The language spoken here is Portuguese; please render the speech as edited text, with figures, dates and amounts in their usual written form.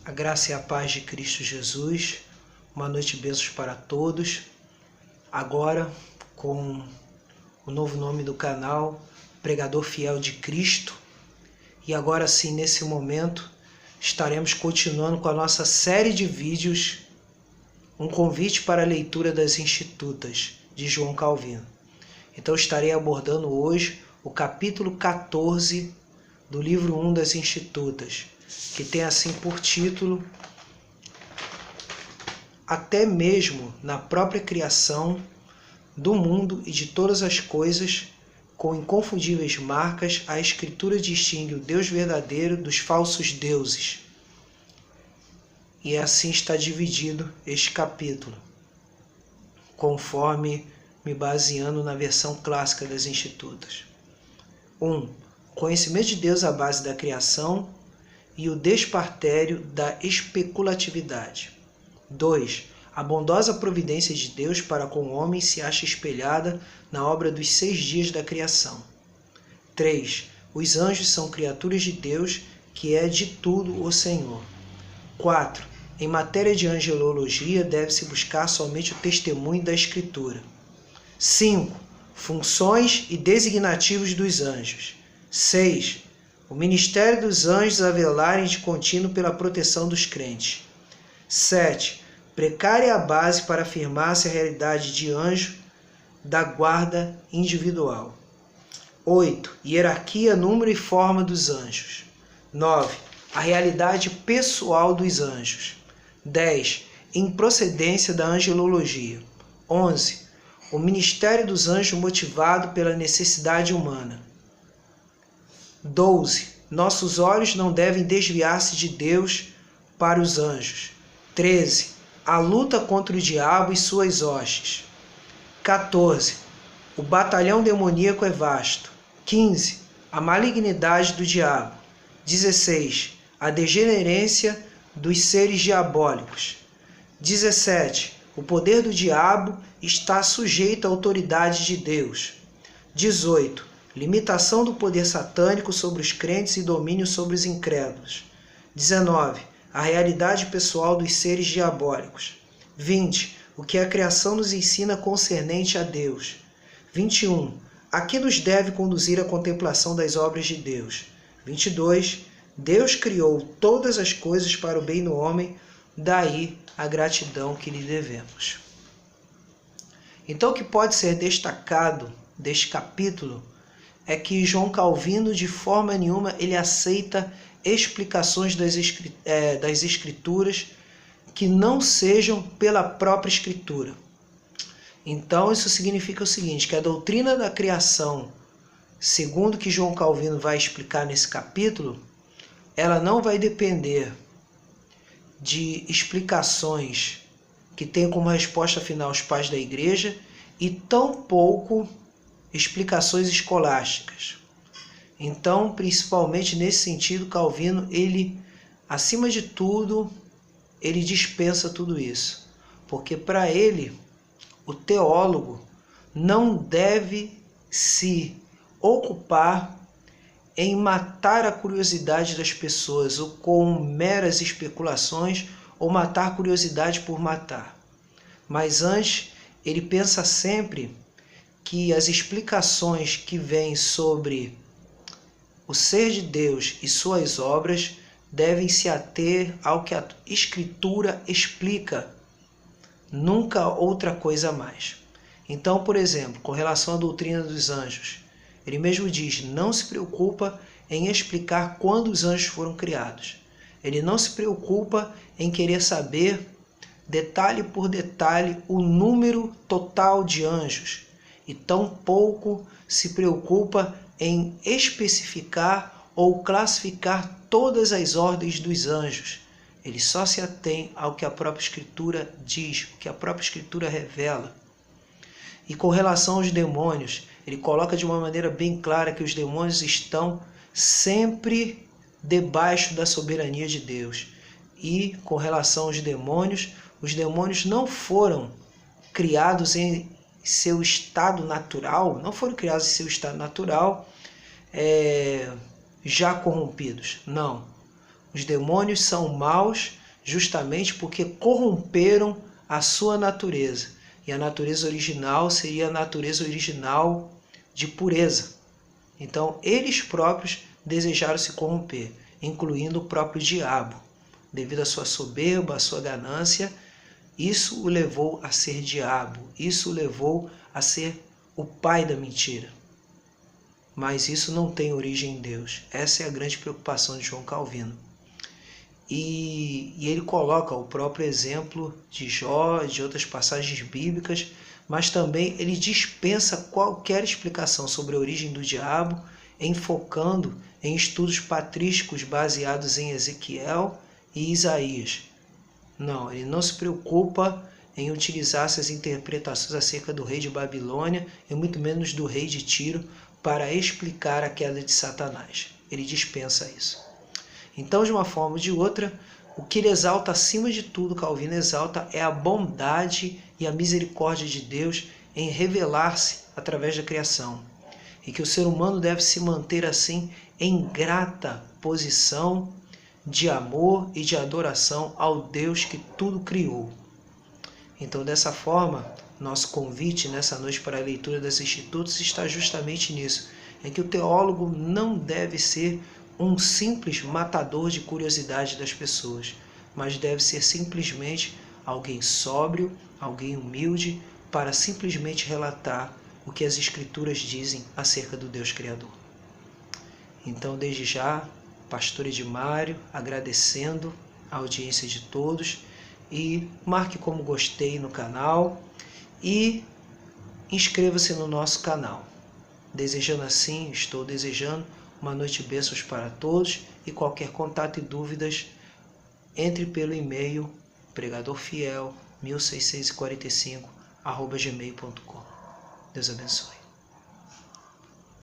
A graça e a paz de Cristo Jesus. Uma noite de bênçãos para todos. Agora, com o novo nome do canal, Pregador Fiel de Cristo. E agora sim, nesse momento, estaremos continuando com a nossa série de vídeos, um convite para a leitura das Institutas, de João Calvino. Então estarei abordando hoje o capítulo 14 do livro 1 das Institutas, que tem assim por título: Até mesmo na própria criação do mundo e de todas as coisas, com inconfundíveis marcas, a Escritura distingue o Deus verdadeiro dos falsos deuses. E assim está dividido este capítulo, conforme me baseando na versão clássica das Institutas. 1. Conhecimento de Deus à base da criação e o despartério da especulatividade. 2. A bondosa providência de Deus para com o homem se acha espelhada na obra dos 6 dias da criação. 3. Os anjos são criaturas de Deus, que é de tudo o Senhor. 4. Em matéria de angelologia, deve-se buscar somente o testemunho da Escritura. 5. Funções e designativos dos anjos. 6. O ministério dos anjos a velarem de contínuo pela proteção dos crentes. 7. Precária a base para afirmar-se a realidade de anjo da guarda individual. 8. Hierarquia, número e forma dos anjos. 9. A realidade pessoal dos anjos. 10. Improcedência da angelologia. 11. O ministério dos anjos motivado pela necessidade humana. 12. Nossos olhos não devem desviar-se de Deus para os anjos. 13. A luta contra o diabo e suas hostes. 14. O batalhão demoníaco é vasto. 15. A malignidade do diabo. 16. A degenerência dos seres diabólicos. 17. O poder do diabo está sujeito à autoridade de Deus. 18. Limitação do poder satânico sobre os crentes e domínio sobre os incrédulos. 19. A realidade pessoal dos seres diabólicos. 20. O que a criação nos ensina concernente a Deus. 21. A que nos deve conduzir a contemplação das obras de Deus. 22. Deus criou todas as coisas para o bem do homem, daí a gratidão que lhe devemos. Então, o que pode ser destacado deste capítulo é que João Calvino, de forma nenhuma, ele aceita explicações das Escrituras que não sejam pela própria Escritura. Então, isso significa o seguinte, que a doutrina da criação, segundo o que João Calvino vai explicar nesse capítulo, ela não vai depender de explicações que tenham como resposta final os pais da igreja e tampouco explicações escolásticas. Então, principalmente nesse sentido, Calvino, ele, acima de tudo, ele dispensa tudo isso. Porque para ele, o teólogo não deve se ocupar em matar a curiosidade das pessoas, ou com meras especulações, ou matar a curiosidade por matar. Mas antes, ele pensa sempre que as explicações que vêm sobre o ser de Deus e suas obras devem se ater ao que a Escritura explica, nunca outra coisa mais. Então, por exemplo, com relação à doutrina dos anjos, ele mesmo diz, não se preocupa em explicar quando os anjos foram criados. Ele não se preocupa em querer saber, detalhe por detalhe, o número total de anjos. E tampouco se preocupa em especificar ou classificar todas as ordens dos anjos. Ele só se atém ao que a própria Escritura diz, o que a própria Escritura revela. E com relação aos demônios, ele coloca de uma maneira bem clara que os demônios estão sempre debaixo da soberania de Deus. E com relação aos demônios, os demônios não foram criados em seu estado natural, já corrompidos. Não. Os demônios são maus justamente porque corromperam a sua natureza. E a natureza original seria a natureza original de pureza. Então, eles próprios desejaram se corromper, incluindo o próprio diabo. Devido à sua soberba, à sua ganância, isso o levou a ser diabo, isso o levou a ser o pai da mentira. Mas isso não tem origem em Deus. Essa é a grande preocupação de João Calvino. E ele coloca o próprio exemplo de Jó, de outras passagens bíblicas, mas também ele dispensa qualquer explicação sobre a origem do diabo, enfocando em estudos patrísticos baseados em Ezequiel e Isaías. Não, ele não se preocupa em utilizar essas interpretações acerca do rei de Babilônia e muito menos do rei de Tiro para explicar a queda de Satanás. Ele dispensa isso. Então, de uma forma ou de outra, o que ele exalta acima de tudo, Calvino exalta, é a bondade e a misericórdia de Deus em revelar-se através da criação. E que o ser humano deve se manter assim em grata posição de amor e de adoração ao Deus que tudo criou. Então, dessa forma, nosso convite nessa noite para a leitura das Institutos está justamente nisso, é que o teólogo não deve ser um simples matador de curiosidade das pessoas, mas deve ser simplesmente alguém sóbrio, alguém humilde, para simplesmente relatar o que as Escrituras dizem acerca do Deus Criador. Então, desde já, Pastor Edmário, agradecendo a audiência de todos, e marque como gostei no canal e inscreva-se no nosso canal. Desejando assim, estou desejando uma noite de bênçãos para todos, e qualquer contato e dúvidas, entre pelo e-mail pregadorfiel1645@gmail.com. Deus abençoe.